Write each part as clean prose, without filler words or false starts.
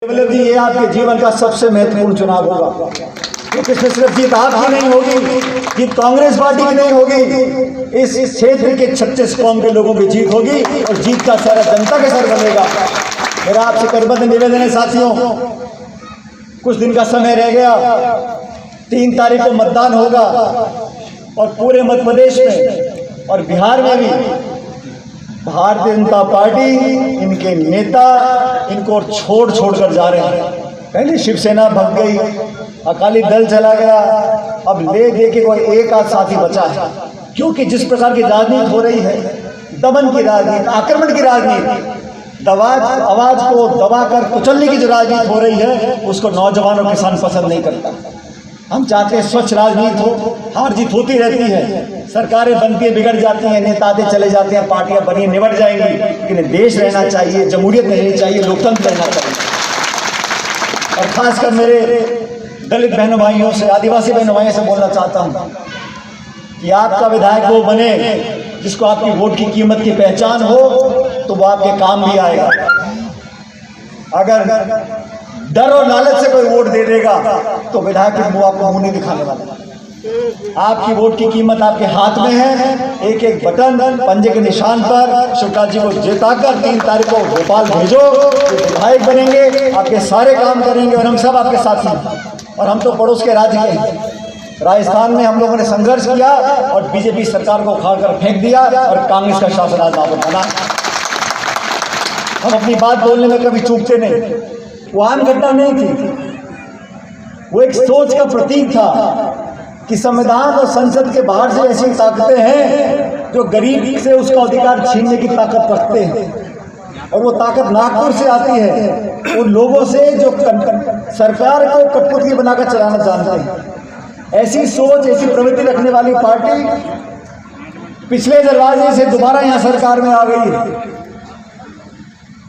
जी, ये आपके जीवन का सबसे महत्वपूर्ण चुनाव होगा, क्योंकि सिर्फ जीत आपकी नहीं होगी, जीत कांग्रेस पार्टी की नहीं होगी, इस क्षेत्र के 36 कौम के लोगों की जीत होगी और जीत का सारा जनता के सर बनेगा। मेरा आपसे करबद्ध निवेदन है साथियों, कुछ दिन का समय रह गया, 3 तारीख को मतदान होगा और पूरे मध्य प्रदेश में और बिहार में भी भारतीय जनता पार्टी, इनके नेता इनको छोड़ कर जा रहे हैं। पहले शिवसेना भग गई, अकाली दल चला गया, अब ले दे के कोई एक आध साथी बचा है। क्योंकि जिस प्रकार की राजनीति हो रही है, दमन की राजनीति, आक्रमण की राजनीति, आवाज को दबाकर कुचलने की जो राजनीति हो रही है, उसको नौजवान और किसान पसंद नहीं करता। हम चाहते हैं स्वच्छ राजनीति हो, हार जीत होती रहती है, सरकारें बनती है, बिगड़ जाती हैं, नेता आते चले जाते हैं, पार्टियां बनी निबट जाएंगी, लेकिन देश रहना चाहिए, जमहूरियत रहनी चाहिए, लोकतंत्र रहना चाहिए। और खासकर मेरे दलित बहनों भाइयों से, आदिवासी बहनों भाइयों से बोलना चाहता हूं कि आपका विधायक वो बने जिसको आपकी वोट की कीमत की पहचान हो, तो वो आपके काम भी आएगा। अगर डर और लालच से कोई वोट दे देगा तो विधायक वो आपको मुंह नहीं दिखाने वाला। आपकी वोट की कीमत आपके हाथ में है, एक एक बटन पंजे के निशान पर शिवराज जी को जिताकर 3 तारीख को भोपाल भेजो, विधायक बनेंगे, आपके सारे काम करेंगे और हम सब आपके साथ हैं। और हम तो पड़ोस के राज्य के हैं, राजस्थान में हम लोगों ने संघर्ष किया और बीजेपी सरकार को उखाड़ कर फेंक दिया और कांग्रेस का शासन आज बना। हम अपनी बात बोलने में कभी चूकते नहीं। वो आम घटना नहीं थी, वो एक सोच का प्रतीक था कि संविधान और संसद के बाहर से ऐसी ताकतें हैं जो गरीब से उसका अधिकार छीनने की ताकत रखते हैं, और वो ताकत नागपुर से आती है उन लोगों से जो सरकार को कठपुतली बनाकर चलाना जानते हैं। ऐसी सोच, ऐसी प्रवृत्ति रखने वाली पार्टी पिछले दरवाजे से दोबारा यहाँ सरकार में आ गई है।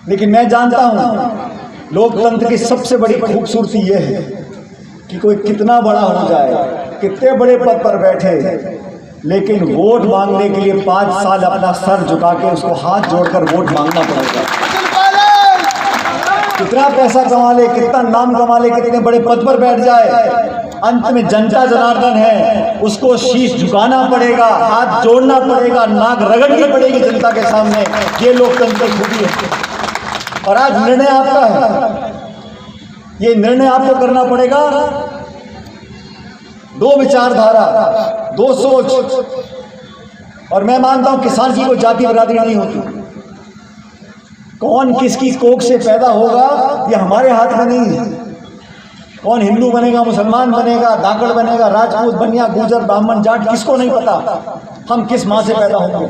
लेकिन मैं जानता हूँ लोकतंत्र की सबसे बड़ी खूबसूरती यह है कि कोई कितना बड़ा हो जाए, कितने बड़े पद पर बैठे, लेकिन वोट मांगने के लिए 5 साल अपना सर झुका के उसको हाथ जोड़कर वोट मांगना पड़ेगा। कितना पैसा कमा ले, कितना नाम कमा ले, कितने बड़े पद पर बैठ जाए, अंत में जनता जनार्दन है, उसको शीश झुकाना पड़ेगा, हाथ जोड़ना पड़ेगा, नाक रगड़नी पड़ेगी जनता के सामने। ये लोकतंत्र की खूबी है। और आज निर्णय आपका है, ये निर्णय आपको करना पड़ेगा। 2 विचारधारा, 2 सोच, और मैं मानता हूं किसान की कोई जाति बरादरी नहीं होती। कौन किसकी कोख से पैदा होगा ये हमारे हाथ में नहीं है। कौन हिंदू बनेगा, मुसलमान बनेगा, धाकड़ बनेगा, राजपूत बनिया, गुर्जर, ब्राह्मण, जाट, किसको नहीं पता हम किस माँ से पैदा होंगे।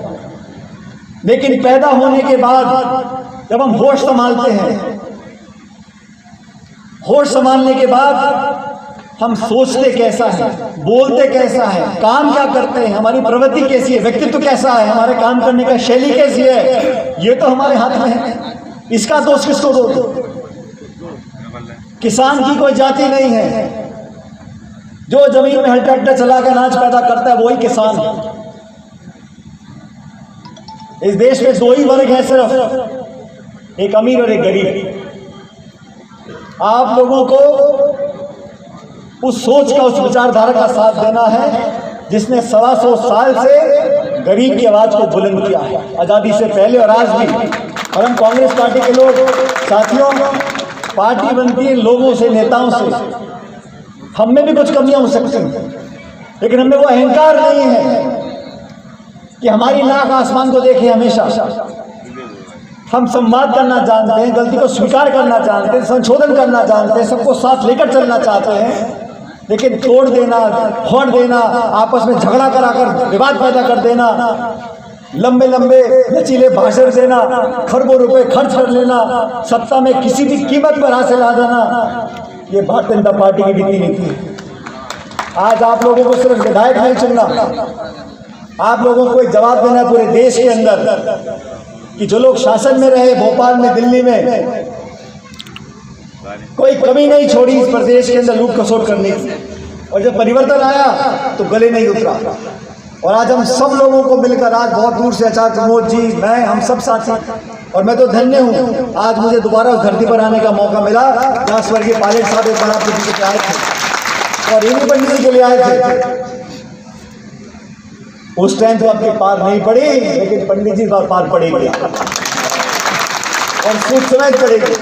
लेकिन पैदा होने के बाद जब हम होश संभालते हैं, होश संभालने के बाद हम सोचते कैसा है, बोलते कैसा है, काम क्या करते हैं, हमारी प्रवृत्ति कैसी है, व्यक्तित्व कैसा है, हमारे काम करने का शैली कैसी है, ये तो हमारे हाथ में है। इसका दोष किसको दो? किसान की कोई जाति नहीं है। जो जमीन में हल ट्रैक्टर चला कर अनाज पैदा करता है वही किसान है। इस देश में 2 ही वर्ग है सिर्फ, एक अमीर और एक गरीब। आप लोगों को उस सोच का, उस विचारधारा का साथ देना है जिसने 125 साल से गरीब की आवाज को बुलंद किया है, आजादी से पहले और आज भी। और हम कांग्रेस पार्टी के लोग साथियों, पार्टी बनती है लोगों से, नेताओं से। हम में भी कुछ कमियां हो सकती हैं, लेकिन हमें वो अहंकार नहीं है कि हमारी नाक आसमान को देखे हमेशा। हम संवाद करना जानते हैं, गलती को स्वीकार करना जानते हैं, संशोधन करना जानते हैं, सबको साथ लेकर चलना चाहते हैं। लेकिन तोड़ देना, फोड़ देना, आपस में झगड़ा कराकर विवाद पैदा कर देना, लंबे लंबे लचीले भाषण देना, खरबों रुपए खर्च कर लेना, सत्ता में किसी भी कीमत पर हासिल आ जाना, ये भारतीय जनता पार्टी की नीति नहीं थी। आज आप लोगों को सिर्फ विधायक नहीं चुनना, आप लोगों को एक जवाब देना पूरे देश के अंदर कि जो लोग शासन में रहे, भोपाल में, दिल्ली में, कोई कमी नहीं छोड़ी इस प्रदेश के अंदर लूट खसोट करने की, और जब परिवर्तन आया तो गले नहीं उतरा। और आज हम सब लोगों को मिलकर, आज बहुत दूर से आचार्य प्रमोद जी, मैं, हम सब साथी और मैं तो धन्य हूँ, आज मुझे दोबारा उस धरती पर आने का मौका मिला जहाँ स्वर्गीय पायलट साहब एक बार आपके पीछे आए थे और इन्हीं पंडित जी के लिए आए थे। उस टाइम तो आपके पार नहीं पड़ी, लेकिन पंडित जी पार पड़ेगी और सूझ समेत पड़ेगी।